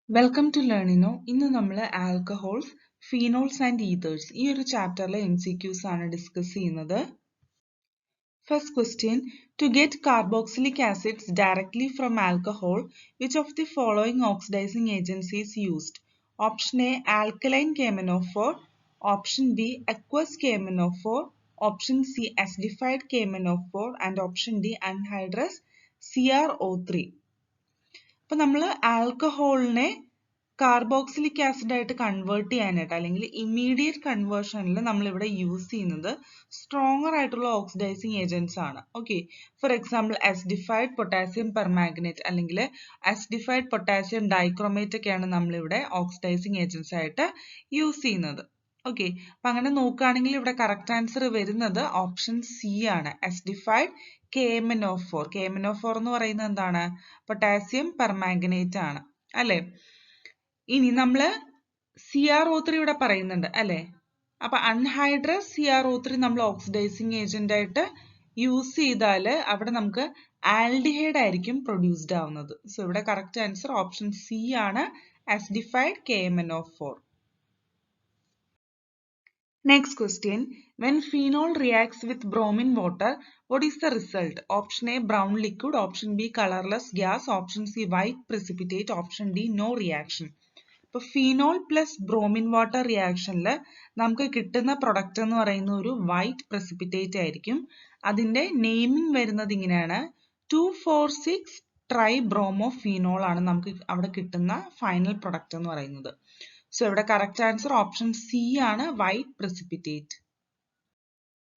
Welcome to Learnino. ഇന്ന് നമ്മൾ alcohols, phenols and ethers ഈ ഒരു ചാപ്റ്ററിലെ MCQs ആണ് ഡിസ്കസ് ചെയ്യുന്നത്. First question: to get carboxylic acids directly from alcohol, which of the following oxidizing agents is used? Option A, alkaline KMnO4. Option B, aqueous KMnO4. Option C, acidified KMnO4. And option D, anhydrous CrO3. അപ്പോൾ നമ്മൾ ആൽക്കഹോളിനെ carboxylic acid ആയിട്ട് convert ചെയ്യാനായിട്ട് അല്ലെങ്കിൽ immediate കൺവേർഷനിൽ നമ്മളിവിടെ use ചെയ്യുന്നത് stronger ആയിട്ടുള്ള ഓക്സിഡൈസിങ് ഏജൻസ് ആണ്. Okay, for example acidified potassium permanganate അല്ലെങ്കിൽ ആസിഡിഫൈഡ് പൊട്ടാസ്യം ഡൈക്രോമേറ്റ് ഒക്കെയാണ് നമ്മളിവിടെ ഓക്സിഡൈസിങ് ഏജൻസ് ആയിട്ട് യൂസ് ചെയ്യുന്നത്. ഓക്കെ, അപ്പം അങ്ങനെ നോക്കുകയാണെങ്കിൽ ഇവിടെ കറക്റ്റ് ആൻസർ വരുന്നത് ഓപ്ഷൻ സി ആണ്, ആസിഡിഫൈഡ് KMnO4. KMnO4 എന്ന് പറയുന്നത് എന്താണ്? പൊട്ടാസ്യം പെർമാംഗനേറ്റ് ആണ് അല്ലെ. ഇനി നമ്മള് CrO3 ഇവിടെ പറയുന്നുണ്ട് അല്ലെ. അപ്പൊ അൺഹൈഡ്രസ് CrO3 നമ്മൾ ഓക്സിഡൈസിങ് ഏജന്റ് ആയിട്ട് യൂസ് ചെയ്താൽ അവിടെ നമുക്ക് ആൽഡിഹൈഡ് ആയിരിക്കും പ്രൊഡ്യൂസ്ഡ് ആവുന്നത്. സോ ഇവിടെ കറക്റ്റ് ആൻസർ ഓപ്ഷൻ സി ആണ്, acidified KMnO4. Next question: when phenol reacts with bromine water, what is the result? Option A, brown liquid. Option B, colorless gas. Option C, white precipitate. Option D, no reaction. ഇപ്പോൾ phenol plus bromine water റിയാക്ഷനിൽ നമുക്ക് കിട്ടുന്ന product എന്ന് പറയുന്ന ഒരു white precipitate ആയിരിക്കും. അതിന്റെ naming വരുന്നത് ഇങ്ങനെയാണ്, 2,4,6 ട്രൈ ബ്രോമോ ഫീനോൾ ആണ് നമുക്ക് അവിടെ കിട്ടുന്ന ഫൈനൽ പ്രൊഡക്റ്റ് എന്ന് പറയുന്നത്. സോ ഇവിടെ കറക്റ്റ് ആൻസർ ഓപ്ഷൻ സി ആണ്, white precipitate.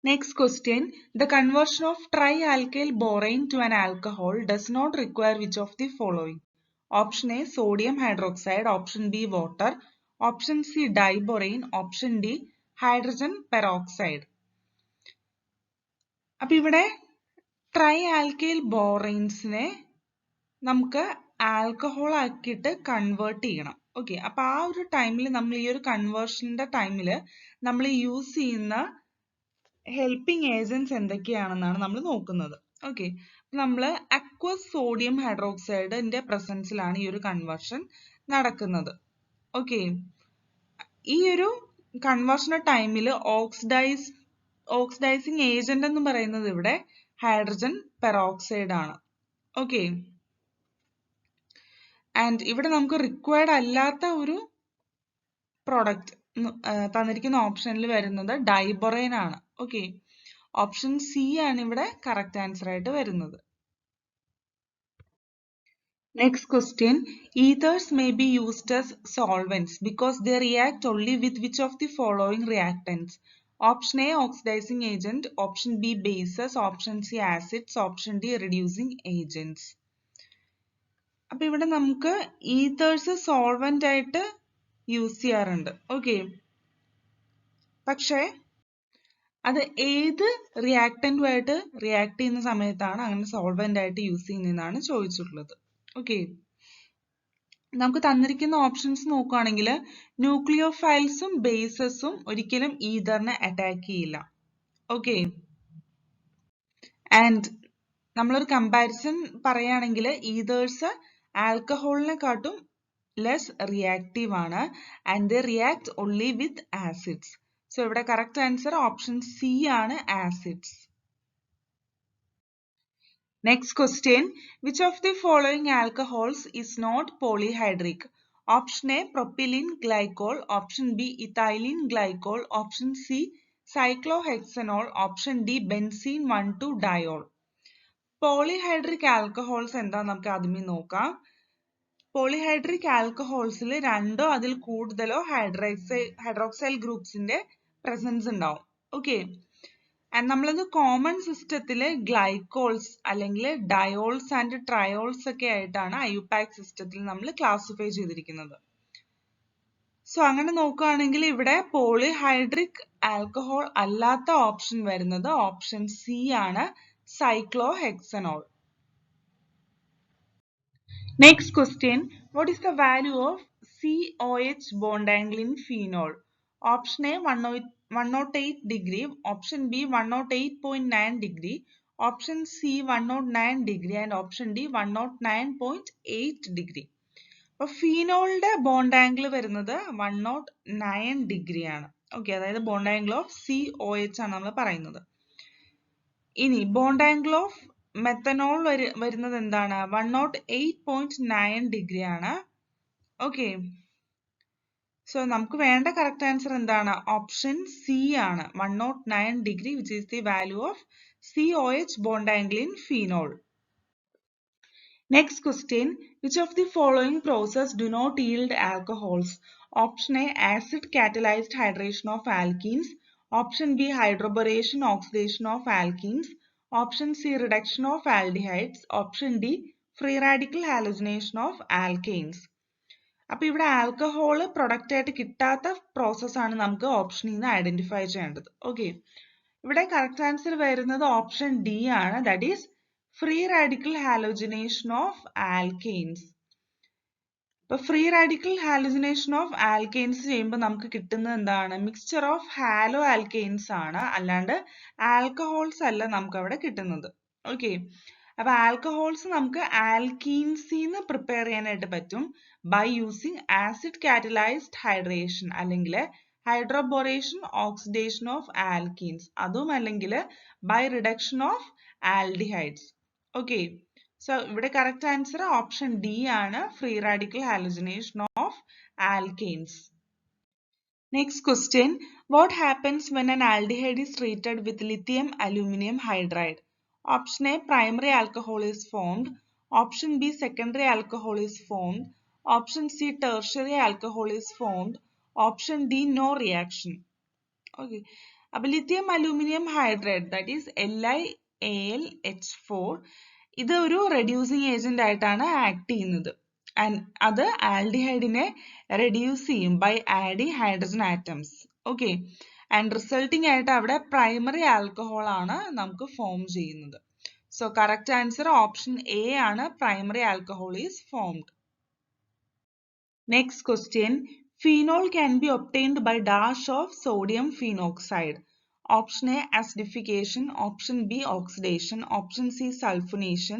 Next question: the conversion of trialkyl borane to an alcohol does not require which of the following? Option A, sodium hydroxide. Option B, water. Option C, diborane. Option D, hydrogen peroxide. അപ്പൊ ഇവിടെ try alkyl ബോറൈൻസിനെ നമുക്ക് alcohol ആക്കിയിട്ട് convert ചെയ്യണം. Okay, അപ്പൊ ആ ഒരു ടൈമിൽ നമ്മൾ ഈ ഒരു കൺവേർഷന്റെ ടൈമിൽ നമ്മൾ യൂസ് ചെയ്യുന്ന ഹെൽപ്പിംഗ് ഏജൻസ് എന്തൊക്കെയാണെന്നാണ് നമ്മൾ നോക്കുന്നത്. ഓക്കെ, നമ്മൾ അക്വസ് സോഡിയം ഹൈഡ്രോക്സൈഡിന്റെ പ്രസൻസിലാണ് ഈ ഒരു കൺവേർഷൻ നടക്കുന്നത്. ഓക്കെ, ഈ ഒരു കൺവേർഷന്റെ ടൈമിൽ ഓക്സിഡൈസിങ് ഏജന്റ് എന്ന് പറയുന്നത് ഇവിടെ ഹൈഡ്രജൻ പെറോക്സൈഡ് ആണ്. ഓക്കെ, ആൻഡ് ഇവിടെ നമുക്ക് റിക്വയർഡ് അല്ലാത്ത ഒരു പ്രോഡക്റ്റ് തന്നിരിക്കുന്ന ഓപ്ഷനിൽ വരുന്നത് ഡൈബൊറൈൻ ആണ്. ഓക്കെ, ഓപ്ഷൻ സി ആണ് ഇവിടെ കറക്റ്റ് ആൻസർ ആയിട്ട് വരുന്നത്. Next question: ethers may be used as solvents because they react only with which of the following reactants? Option A, oxidizing agent. Option B, bases. Option C, acids. Option D, reducing agents. അപ്പൊ ഇവിടെ നമുക്ക് ethers solvent ആയിട്ട് use ചെയ്യാറുണ്ട്. Okay, പക്ഷേ അത് ഏത് റിയാക്ടന്റുമായിട്ട് react ചെയ്യുന്ന സമയത്താണ് അങ്ങനെ സോൾവെന്റ് ആയിട്ട് യൂസ് ചെയ്യുന്നതെന്നാണ് ചോദിച്ചിട്ടുള്ളത്. ഓക്കെ, നമുക്ക് തന്നിരിക്കുന്ന ഓപ്ഷൻസ് നോക്കുകയാണെങ്കിൽ ന്യൂക്ലിയോഫൈൽസും ബേസസും ഒരിക്കലും ഈതറിനെ അറ്റാക്ക് ചെയ്യില്ല. ഓക്കെ, ആൻഡ് നമ്മളൊരു കമ്പാരിസൺ പറയുകയാണെങ്കിൽ ഈതേഴ്സ് ആൽക്കഹോളിനെക്കാട്ടും ലെസ് റിയാക്റ്റീവ് ആണ് and they react only with acids. So ഇവിടെ കറക്റ്റ് ആൻസർ ഓപ്ഷൻ സി ആണ്, acids. Next question: which of the following alcohols is not polyhydric? Option A, propylene glycol. Option B, ethylene glycol. Option C, cyclohexanol. Option D, benzene 1,2-diol. Polyhydric alcohols എന്താ നമുക്ക് ആദ്യമേ നോക്കാം. Polyhydric ആൽക്കഹോൾസിൽ രണ്ടോ അതിൽ കൂടുതലോ hydroxyl ഗ്രൂപ്പ്സിന്റെ പ്രസൻസ് ഉണ്ടാവും. ഓക്കെ, ആൻഡ് നമ്മളത് കോമൺ സിസ്റ്റത്തില് ഗ്ലൈക്കോൾസ് അല്ലെങ്കിൽ ഡയോൾസ് ആൻഡ് ട്രയോൾസ് ഒക്കെ ആയിട്ടാണ് IUPAC സിസ്റ്റത്തിൽ നമ്മൾ ക്ലാസിഫൈ ചെയ്തിരിക്കുന്നത്. സോ അങ്ങനെ നോക്കുകയാണെങ്കിൽ ഇവിടെ പോളിഹൈഡ്രിക് ആൽക്കഹോൾ അല്ലാത്ത ഓപ്ഷൻ വരുന്നത് ഓപ്ഷൻ സി ആണ്, സൈക്ലോഹെക്സനോൾ. Next question: what is the value of COH bond angle in phenol? Option A, 108 degree. Option B, 108.9 degree. Option C, 109 degree. And option D, 109.8 degree. അപ്പൊ ഫീനോളിന്റെ bond angle വരുന്നത് 109 degree ആണ്. Okay, അതായത് bond angle of COH ആണ് നമ്മൾ പറയുന്നത്. ഇനി bond angle of methanol വരുന്നത് എന്താണ്? 108.9 ഡിഗ്രി ആണ്. ഓക്കെ, സോ നമുക്ക് വേണ്ട കറക്റ്റ് ആൻസർ എന്താണ്? ഓപ്ഷൻ സി ആണ്, 109 degree, which is the value of COH bond angle in phenol. Next question, which of the following process do not yield alcohols? Option A, acid catalyzed hydration of alkenes. Option B, hydroboration oxidation of alkenes. Option C, reduction of aldehydes. Option D, free radical halogenation of alkanes. അപ്പോൾ ഇവിടെ alcohol product ആയിട്ട് കിട്ടാത്ത process ആണ് നമുക്ക് ഓപ്ഷനിൽ നിന്ന് identify ചെയ്യേണ്ടത്. Okay, ഇവിടെ കറക്റ്റ് ആൻസർ വരുന്നത് ഓപ്ഷൻ ഡി ആണ്, that is free radical halogenation of alkanes. ഇപ്പൊ free radical halogenation of alkanes ചെയ്യുമ്പോൾ നമുക്ക് കിട്ടുന്നത് എന്താണ്? മിക്സ്ചർ ഓഫ് ഹാലോ ആൽക്കെയിൻസ് ആണ്, അല്ലാണ്ട് ആൽക്കഹോൾസ് അല്ല നമുക്ക് അവിടെ കിട്ടുന്നത്. ഓക്കെ, അപ്പൊ ആൽക്കഹോൾസ് നമുക്ക് ആൽക്കീൻസിന്ന് പ്രിപ്പയർ ചെയ്യാനായിട്ട് പറ്റും by using acid catalysed hydration, അല്ലെങ്കിൽ ഹൈഡ്രോബോറേഷൻ ഓക്സിഡേഷൻ ഓഫ് ആൽക്കീൻസ്, അതും അല്ലെങ്കിൽ by reduction of aldehydes. Okay, so ഇവിടെ കറക്റ്റ് ആൻസർ ഓപ്ഷൻ ഡി ആണ്, free radical halogenation of alkanes. Next question, what happens when an aldehyde is treated with lithium aluminum hydride? Option A, primary alcohol is formed. Option B, secondary alcohol is formed. Option C, tertiary alcohol is formed. Option D, no reaction. Okay, അപ്പോൾ lithium aluminum hydride, that is LiAlH4, ഇത് ഒരു reducing agent ആയിട്ടാണ് act ചെയ്യുന്നത്. അത് ആൽഡിഹൈഡിനെ reduce ചെയ്യും by adding hydrogen atoms. Okay, and resulting ആയിട്ട് അവിടെ പ്രൈമറി ആൽക്കഹോൾ ആണ് നമുക്ക് ഫോം ചെയ്യുന്നത്. So correct answer option A ആണ്, primary alcohol is formed. Next question, phenol can be obtained by dash of sodium phenoxide. Option A, acidification. Option B, oxidation. Option C, sulfonation.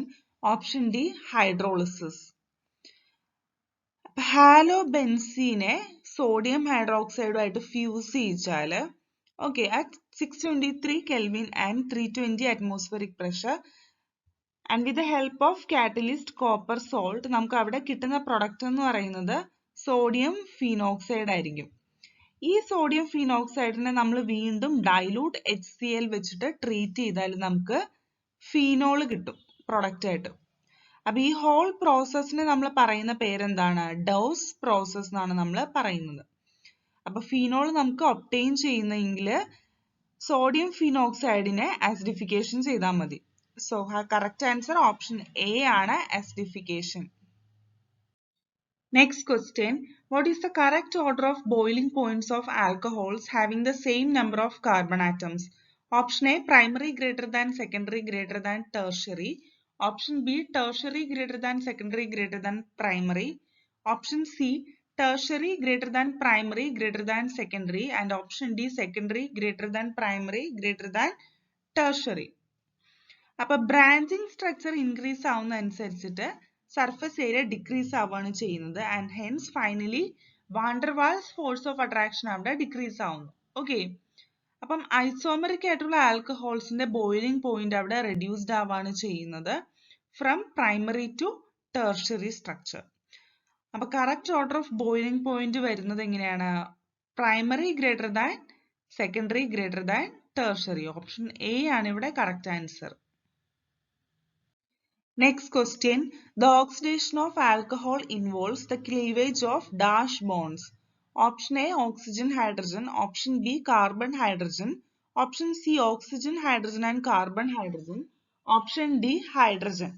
Option D, hydrolysis. ഹാലോബെൻസീനെ sodium ഹൈഡ്രോക്സൈഡുമായിട്ട് fuse ചെയ്യിച്ചാൽ, okay, at 623 Kelvin and 320 atmospheric pressure and with the help of catalyst copper salt, നമുക്ക് അവിടെ കിട്ടുന്ന product എന്ന് പറയുന്നത് sodium phenoxide ആയിരിക്കും. ഈ സോഡിയം ഫീനോക്സൈഡിനെ നമ്മൾ വീണ്ടും ഡൈലൂട്ട് HCl വെച്ചിട്ട് ട്രീറ്റ് ചെയ്താൽ നമുക്ക് ഫീനോൾ കിട്ടും പ്രൊഡക്റ്റ് ആയിട്ട്. അപ്പൊ ഈ ഹോൾ പ്രോസസ്സിനെ നമ്മൾ പറയുന്ന പേരെന്താണ്? ഡൗസ് പ്രോസസ് എന്നാണ് നമ്മൾ പറയുന്നത്. അപ്പൊ ഫീനോൾ നമുക്ക് ഒബ്റ്റെയിൻ ചെയ്യുന്നെങ്കിൽ സോഡിയം ഫീനോക്സൈഡിനെ ആസിഡിഫിക്കേഷൻ ചെയ്താൽ മതി. So correct answer option A ആണ്, acidification. Next question, what is the correct order of boiling points of alcohols having the same number of carbon atoms? Option A, primary greater than secondary greater than tertiary. Option B, tertiary greater than secondary greater than primary. Option C, tertiary greater than primary greater than secondary. And option D, secondary greater than primary greater than tertiary. അപ്പൊ branching structure increase ആവുന്ന അനുസരിച്ചിട്ട് surface area decrease ആവുകയാണ് ചെയ്യുന്നത്, and hence finally van der Waals force of attraction അവിടെ decrease ആവുന്നു. Okay, അപ്പം isomeric ആയിട്ടുള്ള ആൽക്കഹോൾസിന്റെ ബോയിലിംഗ് പോയിന്റ് അവിടെ റെഡ്യൂസ്ഡ് ആവുകയാണ് ചെയ്യുന്നത് from primary to tertiary structure. അപ്പൊ correct order of boiling point വരുന്നത് എങ്ങനെയാണ്? Primary greater than secondary greater than tertiary. Option A ആണ് ഇവിടെ correct answer. Next question, the oxidation of alcohol involves the cleavage of dash bonds. Option A, oxygen hydrogen. Option B, carbon hydrogen. Option C, oxygen hydrogen and carbon hydrogen. Option D, hydrogen.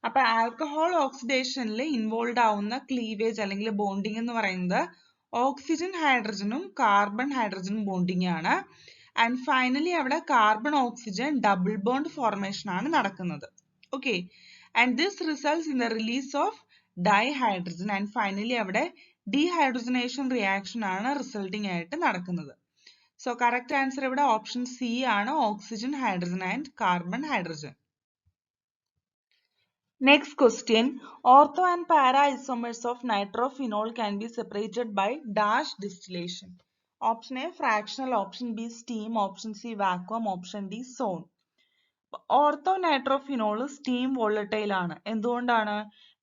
അപ്പൊ alcohol ഓക്സിഡേഷനിൽ involve ആവുന്ന cleavage അല്ലെങ്കിൽ bonding എന്ന് പറയുന്നത് oxygen ഹൈഡ്രജനും carbon ഹൈഡ്രജനും bonding ആണ്. And finally അവിടെ carbon oxygen double bond formation ആണ് നടക്കുന്നത്. Okay, and this results in the release of dihydrogen, and finally അവിടെ dehydrogenation reaction ആണ് റിസൾട്ടിങ് ആയിട്ട് നടക്കുന്നത്. സോ കറക്റ്റ് ആൻസർ ഇവിടെ ഓപ്ഷൻ സി ആണ്, oxygen hydrogen and carbon hydrogen. Next question. Ortho and para isomers of nitrophenol can be separated by dash distillation. Option A fractional, option B steam, option C vacuum, option D zone. Ortho nitrophenol steam volatile ആണ്. എന്തുകൊണ്ടാണ്?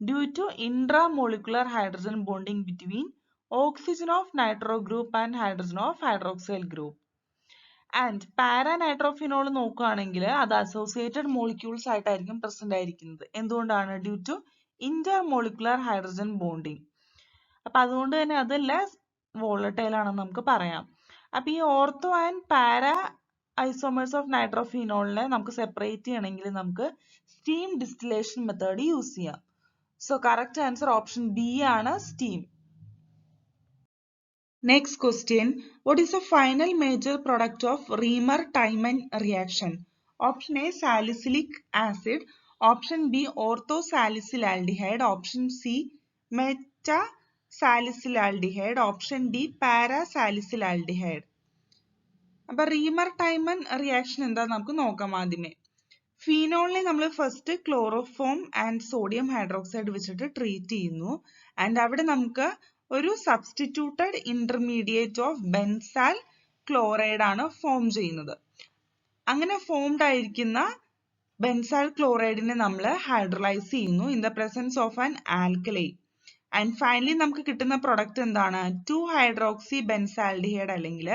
Due to intramolecular hydrogen bonding between oxygen of nitro group and hydrogen of hydroxyl group. And paranitrophenol നോക്കുകയാണെങ്കിൽ അത് associated molecules ആയിട്ടായിരിക്കും present ആയിരിക്കുന്നത്. എന്തുകൊണ്ടാണ്? Due to intermolecular hydrogen bonding. അപ്പൊ അതുകൊണ്ട് തന്നെ അതെല്ലാം വോളറ്റൈൽ ആണെന്ന് നമുക്ക് പറയാം. അപ്പൊ ഈ ortho and para isomers of നൈട്രോഫിനോളിനെ നമുക്ക് സെപ്പറേറ്റ് ചെയ്യണമെങ്കിൽ നമുക്ക് സ്റ്റീം ഡിസ്റ്റിലേഷൻ മെത്തേഡ് യൂസ് ചെയ്യാം. So correct answer option B ആണ്, steam. Next question. What is the final major product of Reamer-Tiemann reaction? Option A salicylic acid, option B orthosalicylaldehyde, option C meta-salicylaldehyde, option D para-salicylaldehyde. അപ്പോൾ റീമർ-ടൈമൻ reaction എന്താന്ന് നമുക്ക് നോക്കാം. ആദ്യമേ ഫീനോളിനെ നമ്മൾ first chloroform and sodium hydroxide വെച്ചിട്ട് treat ചെയ്യുന്നു. And അവിടെ നമുക്ക് ഒരു substituted intermediate of benzal chloride ആണ് ഫോം ചെയ്യുന്നത്. അങ്ങനെ ഫോംഡ് ആയിരിക്കുന്ന ബെൻസാൽ ക്ലോറൈഡിനെ നമ്മൾ ഹൈഡ്രലൈസ് ചെയ്യുന്നു in the presence of an alkali. And finally നമുക്ക് കിട്ടുന്ന പ്രൊഡക്റ്റ് എന്താണ്? 2-ഹൈഡ്രോക്സി ബെൻസാൽഡിഹൈഡ് അല്ലെങ്കിൽ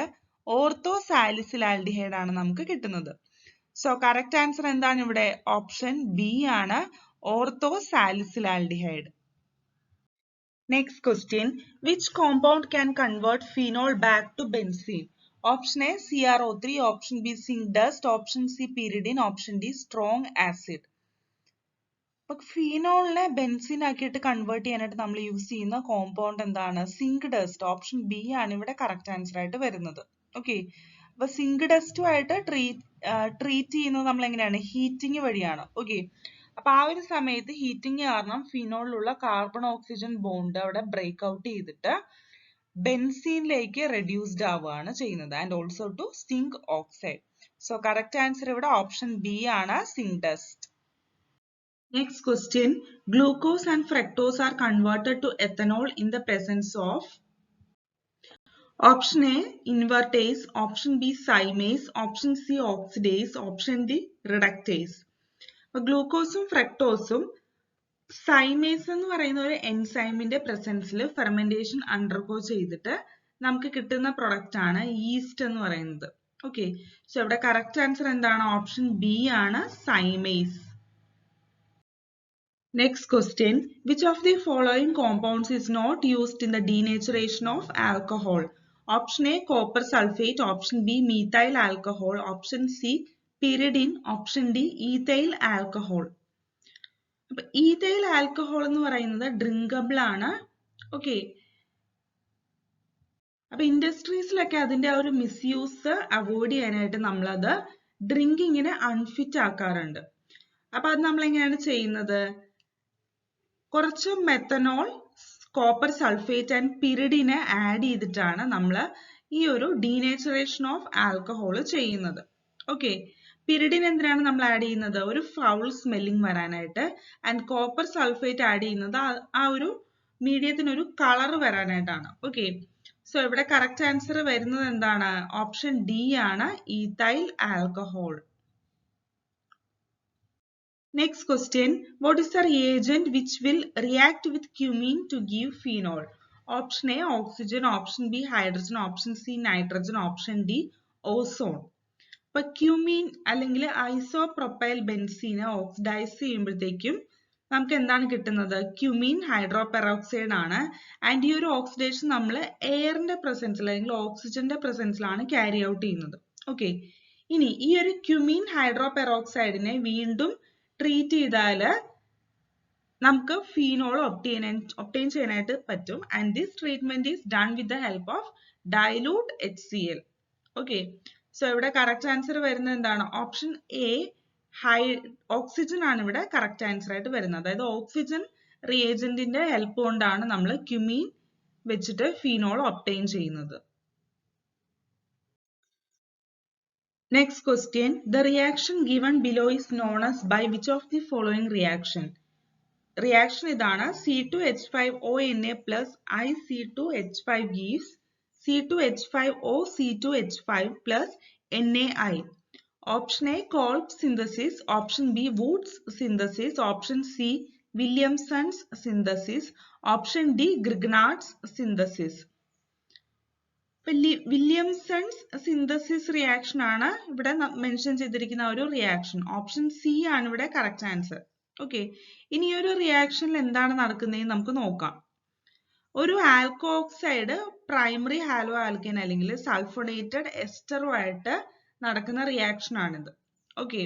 ഓർത്തോസാലിസിലാൽഡിഹൈഡ് ആണ് നമുക്ക് കിട്ടുന്നത്. സോ കറക്റ്റ് ആൻസർ എന്താണ് ഇവിടെ? ഓപ്ഷൻ ബി ആണ്, ഓർത്തോസാലിസിലാൽഡിഹൈഡ്. Next question. Which compound can convert phenol back to benzene? Option A CrO3, option B zinc dust, option C pyridine, option D strong acid. ഫീനോളിനെ benzene ആക്കിയിട്ട് convert ചെയ്യാനായിട്ട് നമ്മൾ use ചെയ്യുന്ന compound എന്താണ്? Zinc dust. Option B ആണ് ഇവിടെ correct answer ആയിട്ട് വരുന്നത്. ഓക്കെ, അപ്പൊ സിങ്ക് ഡസ്റ്റുമായിട്ട് ട്രീറ്റ് ചെയ്യുന്നത് നമ്മൾ എങ്ങനെയാണ്? ഹീറ്റിംഗ് വഴിയാണ്. ഓക്കെ, അപ്പൊ ആ ഒരു സമയത്ത് ഹീറ്റിംഗ് കാരണം ഫിനോളിലുള്ള കാർബൺ ഓക്സിജൻ ബോണ്ട് അവിടെ ബ്രേക്ക് ഔട്ട് ചെയ്തിട്ട് ബെൻസീനിലേക്ക് റെഡ്യൂസ്ഡ് ആവുകയാണ് ചെയ്യുന്നത്. And also to zinc oxide. So correct answer ഇവിടെ ഓപ്ഷൻ ബി ആണ്, zinc dust. Next question. Glucose and fructose are converted to ethanol in the presence of option A invertase, option B cymase, option C oxidase, option D reductase. ഗ്ലൂക്കോസും ഫ്രക്ടോസും zymase എന്ന് പറയുന്ന ഒരു എൻസൈമിന്റെ പ്രസൻസിൽ fermentation undergo ചെയ്തിട്ട് നമുക്ക് കിട്ടുന്ന product ആണ് east എന്ന് പറയുന്നത്. ഓക്കെ, സോ ഇവിടെ കറക്റ്റ് ആൻസർ എന്താണ്? ഓപ്ഷൻ ബി ആണ്, zymase. Next question. Which of the following compounds is not used in the denaturation of alcohol? Option A copper sulfate, option B methyl alcohol, option C pyridine, option D ethyl alcohol. അപ്പൊ ethyl alcohol എന്ന് പറയുന്നത് drinkable ആണ്. Okay, അപ്പൊ ഇൻഡസ്ട്രീസിലൊക്കെ അതിന്റെ ആ ഒരു misuse avoid ചെയ്യാനായിട്ട് നമ്മളത് ഡ്രിങ്കിങ്ങിനെ അൺഫിറ്റ് ആക്കാറുണ്ട്. അപ്പൊ അത് നമ്മൾ എങ്ങനെയാണ് ചെയ്യുന്നത്? കുറച്ച് മെത്തനോൾ, കോപ്പർ സൾഫേറ്റ് ആൻഡ് പിരിഡിനെ ആഡ് ചെയ്തിട്ടാണ് നമ്മൾ ഈ ഒരു ഡീനേച്ചറേഷൻ ഓഫ് ആൽക്കഹോൾ ചെയ്യുന്നത്. ഓക്കെ, പിരിഡിൻ എന്തിനാണ് നമ്മൾ ആഡ് ചെയ്യുന്നത്? ഒരു ഫൗൾ സ്മെല്ലിംഗ് വരാനായിട്ട്. ആൻഡ് കോപ്പർ സൾഫേറ്റ് ആഡ് ചെയ്യുന്നത് ആ ഒരു മീഡിയത്തിന് ഒരു കളർ വരാനായിട്ടാണ്. ഓക്കെ, സോ ഇവിടെ കറക്റ്റ് ആൻസർ വരുന്നത് എന്താണ്? ഓപ്ഷൻ ഡി ആണ്, ethyl alcohol. Next question. What is the reagent which will react with cumene to give phenol? Option A oxygen, option B hydrogen, option C nitrogen, option D ozone. ഇപ്പൊ ക്യൂമീൻ അല്ലെങ്കിൽ isopropyl ബെൻസീനെ oxidise ചെയ്യുമ്പോഴത്തേക്കും നമുക്ക് എന്താണ് കിട്ടുന്നത്? ക്യൂമീൻ hydro peroxide ആണ്. And ഈ ഒരു oxidation നമ്മൾ എയറിന്റെ പ്രസൻസിൽ അല്ലെങ്കിൽ ഓക്സിജന്റെ പ്രസൻസിലാണ് ക്യാരി ഔട്ട് ചെയ്യുന്നത്. ഓക്കെ, ഇനി ഈ ഒരു ക്യൂമീൻ ഹൈഡ്രോ പെറോക്സൈഡിനെ വീണ്ടും ട്രീറ്റ് ചെയ്താൽ നമുക്ക് ഫീനോൾ ഒപ്റ്റെയിൻ ചെയ്യാനായിട്ട് പറ്റും. And this treatment is done with the help of dilute HCl. Okay, so ഇവിടെ കറക്റ്റ് ആൻസർ വരുന്നത് എന്താണ്? ഓപ്ഷൻ എ ഓക്സിജൻ ആണ് ഇവിടെ കറക്റ്റ് ആൻസർ ആയിട്ട് വരുന്നത്. അതായത് ഓക്സിജൻ റിയേജന്റിന്റെ ഹെൽപ്പ് കൊണ്ടാണ് നമ്മൾ ക്യുമീൻ വെച്ചിട്ട് ഫീനോൾ ഒപ്റ്റെയിൻ ചെയ്യുന്നത്. Next question. The reaction given below is known as by which of the following reaction? Reaction ഇതാണ്. C2H5ONa plus IC2H5 gives C2H5O C2H5 plus NaI. Option A Kolb's synthesis, option B Wood's synthesis, option C Williamson's synthesis, option D Grignard's synthesis. Williamson's synthesis reaction ആണ് ഇവിടെ mention ചെയ്തിരിക്കുന്ന ഒരു reaction. Option C ആണ് ഇവിടെ correct answer. Okay, ഇനി ഒരു റിയാക്ഷനിൽ എന്താണ് നടക്കുന്നതെന്ന് നമുക്ക് നോക്കാം. ഒരു ആൽക്കോക്സൈഡ് പ്രൈമറി ഹാലോ ആൽക്കൈൻ അല്ലെങ്കിൽ സൾഫോണേറ്റഡ് എസ്റ്ററുമായിട്ട് നടക്കുന്ന റിയാക്ഷൻ ആണിത്. ഓക്കെ,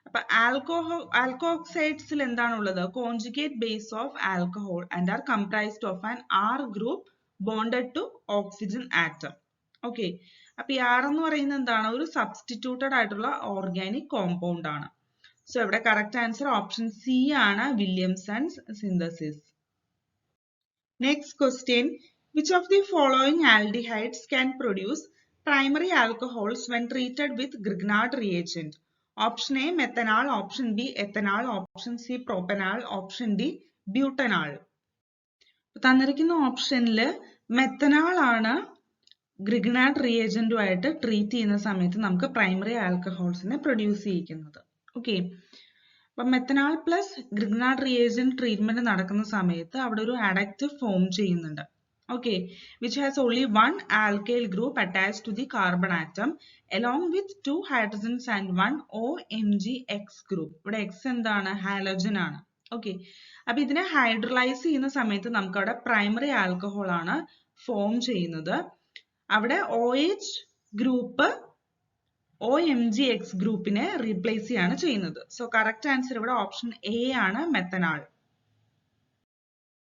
അപ്പൊ ആൽക്കോക്സൈഡ്സിൽ എന്താണുള്ളത്? Conjugate base of alcohol and are comprised of an R group bonded to oxygen atom. Okay, അപ്പൊ ഈ ആർ എന്ന് പറയുന്നത് എന്താണ്? ഒരു സബ്സ്റ്റിറ്റ്യൂട്ടഡ് ആയിട്ടുള്ള ഓർഗാനിക് കോമ്പൗണ്ട് ആണ്. സോ ഇവിടെ കറക്റ്റ് ആൻസർ ഓപ്ഷൻ സി ആണ്, Williamson's synthesis. Next question, which of the following aldehydes can produce primary alcohols when treated with Grignard reagent? Option A methanol, option B ethanol, option C propanol, option D butanol. തന്നിരിക്കുന്ന ഓപ്ഷനിൽ മെത്തനാൽ ആണ് Grignard റിയേജന്റുമായിട്ട് treat ചെയ്യുന്ന സമയത്ത് നമുക്ക് primary ആൽക്കഹോൾസിനെ produce ചെയ്യിക്കുന്നത്. Okay, അപ്പൊ മെത്തനാൽ plus Grignard reagent treatment നടക്കുന്ന സമയത്ത് അവിടെ ഒരു അഡക്റ്റീവ് ഫോം ചെയ്യുന്നുണ്ട്. Okay, which has only one alkyl group attached to the carbon atom along with 2 hydrogens and 1 OMgX group. ഇവിടെ X എന്താണ്? ഹാലോജൻ ആണ്. ഓക്കെ, അപ്പൊ ഇതിനെ ഹൈഡ്രലൈസ് ചെയ്യുന്ന സമയത്ത് നമുക്ക് അവിടെ പ്രൈമറി ആൽക്കഹോൾ ആണ് ഫോം ചെയ്യുന്നത്. അവിടെ OH ഗ്രൂപ്പ് OMgX ഗ്രൂപ്പിനെ റീപ്ലേസ് ചെയ്യാണ് ചെയ്യുന്നത്. സോ കറക്റ്റ് ആൻസർ ഇവിടെ ഓപ്ഷൻ എ ആണ്, methanal.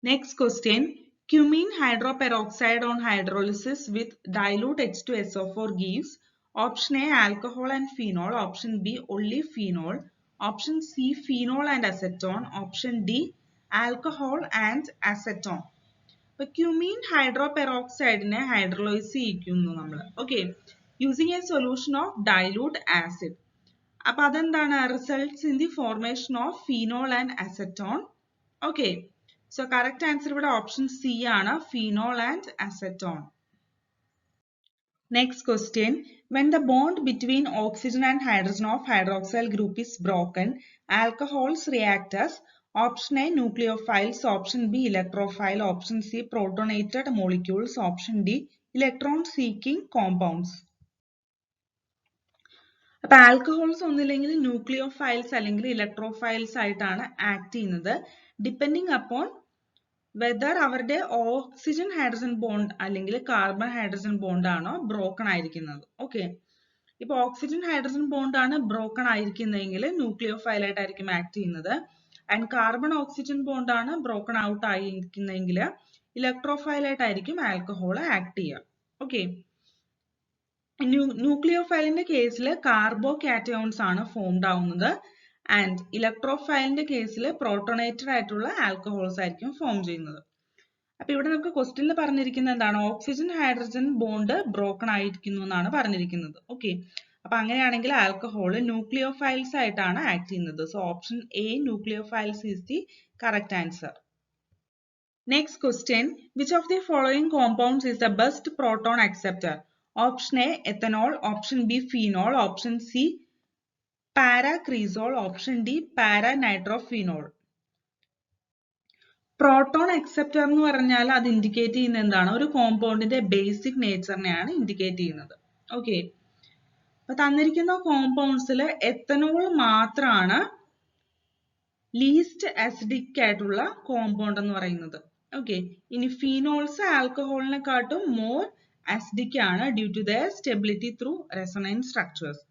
Next question, cumene hydroperoxide on hydrolysis with dilute H2SO4 gives option A alcohol and phenol, option B only phenol, option C phenol and acetone, option D alcohol and acetone. അപ്പോൾ ക്യൂമീൻ ഹൈഡ്രോപെറോക്സൈഡിനെ hydrolyse ചെയ്യിക്കുന്നു നമ്മൾ. Okay, using A solution of dilute acid. അപ്പൊ അതെന്താണ്? Results in the formation of phenol and acetone. Okay, so correct answer ഇവിടെ option C ആണ്, phenol and acetone. Next question, when the bond between oxygen and hydrogen of hydroxyl group is broken, alcohols react as option A nucleophiles, option B electrophile, option C protonated molecules, option D electron seeking compounds. അപ്പൊ alcohols ഒന്നില്ലെങ്കിൽ nucleophiles അല്ലെങ്കിൽ electrophiles ആയിട്ടാണ് act ചെയ്യുന്നത്, depending upon whether അവരുടെ oxygen hydrogen bond അല്ലെങ്കിൽ carbon hydrogen bond ആണോ broken ആയിരിക്കുന്നത്. Okay, ഇപ്പൊ ഓക്സിജൻ ഹൈഡ്രജൻ ബോണ്ട് ആണ് ബ്രോക്കൺ ആയിരിക്കുന്നതെങ്കിൽ ന്യൂക്ലിയോഫൈൽ ആയിട്ടായിരിക്കും ആക്ട് ചെയ്യുന്നത്. ആൻഡ് കാർബൺ ഓക്സിജൻ ബോണ്ട് ആണ് ബ്രോക്കൺ ഔട്ട് ആയിരിക്കുന്നതെങ്കിൽ ഇലക്ട്രോഫൈൽ ആയിട്ടായിരിക്കും ആൽക്കഹോൾ ആക്ട് ചെയ്യുക. ഓക്കെ, ന്യൂക്ലിയോഫൈലിന്റെ കേസിൽ കാർബോകാറ്റയോൺസ് ആണ് ഫോംഡ് ആവുന്നത്. ആൻഡ് ഇലക്ട്രോഫൈലിന്റെ കേസിൽ പ്രോട്ടോണേറ്റഡ് ആയിട്ടുള്ള ആൽക്കഹോൾസ് ആയിരിക്കും ഫോം ചെയ്യുന്നത്. അപ്പൊ ഇവിടെ നമുക്ക് ക്വസ്റ്റ്യനിൽ പറഞ്ഞിരിക്കുന്നത് എന്താണ്? ഓക്സിജൻ ഹൈഡ്രജൻ ബോണ്ട് ബ്രോക്കൺ ആയിരിക്കുന്നു എന്നാണ് പറഞ്ഞിരിക്കുന്നത്. ഓക്കെ, അപ്പൊ അങ്ങനെയാണെങ്കിൽ ആൽക്കഹോൾ ന്യൂക്ലിയോഫൈൽസ് ആയിട്ടാണ് ആക്ട് ചെയ്യുന്നത്. So option A nucleophiles is the correct answer. Next question, which of the following compounds is the best proton acceptor? Option A ethanol, option B phenol, option C paracresol, option D paranitrophenol. Proton acceptor എന്ന് പറഞ്ഞാൽ അത് indicate ചെയ്യുന്നത് എന്താണ്? ഒരു കോമ്പൗണ്ടിന്റെ basic നേച്ചറിനെയാണ് indicate ചെയ്യുന്നത്. Okay, അപ്പൊ തന്നിരിക്കുന്ന കോമ്പൗണ്ട്സിൽ എത്തനോൾ മാത്രമാണ് ലീസ്റ്റ് അസിഡിക് ആയിട്ടുള്ള കോമ്പൗണ്ട് എന്ന് പറയുന്നത്. ഓക്കെ, ഇനി ഫീനോൾസ് ആൽക്കഹോളിനെക്കാട്ടും മോർ അസിഡിക് ആണ് due to their stability through resonance structures.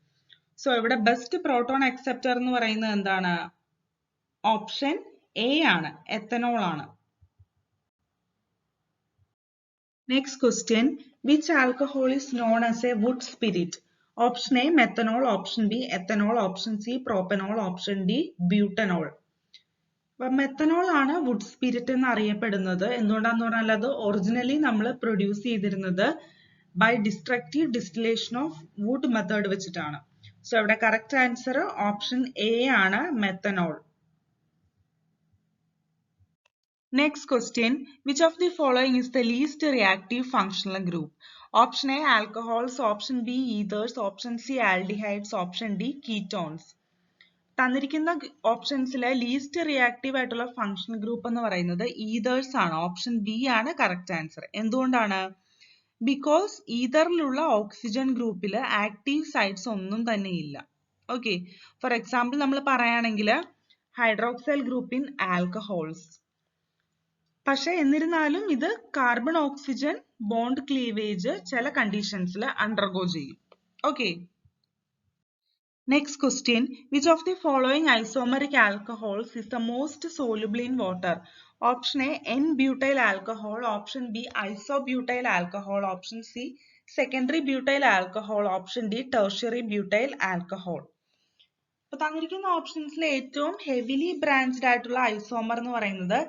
So ഇവിടെ ബെസ്റ്റ് പ്രോട്ടോൺ അക്സെപ്റ്റർ എന്ന് പറയുന്നത് എന്താണ്? ഓപ്ഷൻ എ ആണ്, എത്തനോൾ ആണ്. Next question, which alcohol is known as a wood spirit? Option A methanol, option B ethanol, option C propanol, option D butanol. അപ്പൊ methanol ആണ് wood spirit എന്ന് അറിയപ്പെടുന്നത്. എന്തുകൊണ്ടാന്ന് പറഞ്ഞാൽ അത് ഒറിജിനലി നമ്മൾ പ്രൊഡ്യൂസ് ചെയ്തിരുന്നത് by destructive distillation of wood method വെച്ചിട്ടാണ്. സോ ഇവിടെ കറക്റ്റ് ആൻസർ ഓപ്ഷൻ എ ആണ്, methanol. Next question, which of the following is the least reactive functional group? Option A, alcohols, option B, ethers, option C, aldehydes, option D, ketones. തന്നിരിക്കുന്ന ഓപ്ഷൻസിലെ least reactive ആയിട്ടുള്ള functional group എന്ന് പറയുന്നത് ethers ആണ്. Option B ആണ് correct answer. എന്തുകൊണ്ടാണ്? Because ഈതറിലുള്ള oxygen ഗ്രൂപ്പിൽ active sites ഒന്നും തന്നെ ഇല്ല. ഓക്കെ, ഫോർ എക്സാമ്പിൾ നമ്മൾ പറയുകയാണെങ്കിൽ ഹൈഡ്രോക്സൈൽ ഗ്രൂപ്പ് ഇൻ ആൽക്കഹോൾസ്. പക്ഷെ എന്നിരുന്നാലും ഇത് കാർബൺ ഓക്സിജൻ ബോണ്ട് ക്ലീവേജ് ചില കണ്ടീഷൻസിൽ അണ്ടർഗോ ചെയ്യും. Okay. Next question, which of the following isomeric alcohols is the most soluble in water? Option A, N-butyl alcohol, option B, isobutyl alcohol, option C, secondary butyl alcohol, option D, tertiary butyl alcohol. അപ്പോൾ തന്നിരിക്കുന്ന ഓപ്ഷൻസിൽ ഏറ്റവും heavily branched ആയിട്ടുള്ള isomer എന്ന് പറയുന്നത്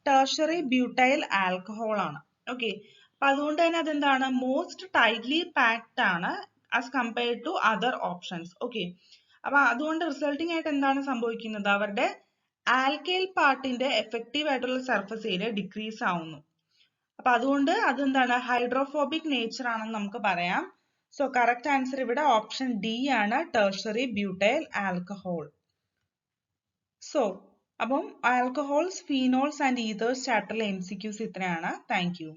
tertiary butyl alcohol ആണ്. Okay, അപ്പൊ അതുകൊണ്ട് തന്നെ അതെന്താണ്, മോസ്റ്റ് ടൈറ്റ്ലി പാക്ഡ് ആണ് as compared to other options. Okay, അപ്പൊ അതുകൊണ്ട് റിസൾട്ടിംഗ് ആയിട്ട് എന്താണ് സംഭവിക്കുന്നത്, അവരുടെ ആൽക്കൈൽ പാർട്ടിന്റെ എഫക്റ്റീവ് ആയിട്ടുള്ള സർഫസ് ഏരിയ ഡിക്രീസ് ആവുന്നു. അപ്പൊ അതുകൊണ്ട് അതെന്താണ്, ഹൈഡ്രോഫോബിക് നേച്ചർ ആണെന്ന് നമുക്ക് പറയാം. സോ കറക്റ്റ് ആൻസർ ഇവിടെ ഓപ്ഷൻ ഡി ആണ്, ടെർഷ്യറി ബ്യൂട്ടൈൽ ആൽക്കഹോൾ. സോ അപ്പം ആൽക്കഹോൾസ്, ഫീനോൾസ് ആൻഡ് ഈതേഴ്സ് ചാപ്റ്ററിലെ MCQs ഇത്രയാണ്. Thank U.